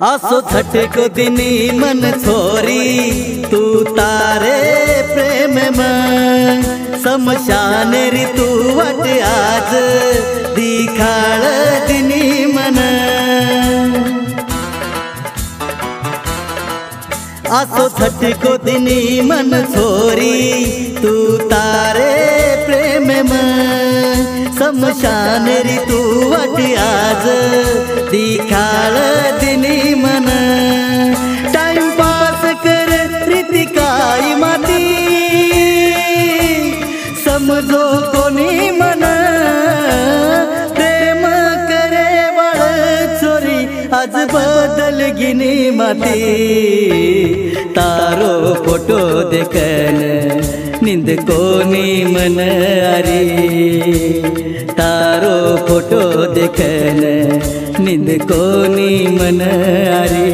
आसो छठे को दिनी मन छोरी तू तारे प्रेम में समशान ऋतु वट आज दिखाळ दिनी मन। आसो छठे को दिनी मन छोरी तू तारे प्रेम में समशान ऋतु वट आज दिखाळ दिनी मन। टाइम पास कर रीतिकाई माती समझो कोनी मन प्रेम करे बाळ छोरी आज बदल गिनी माती। तारो फोटो देखन निंद कोनी मन अरे तारो फोटो देखन निंद कोनी मन अरे।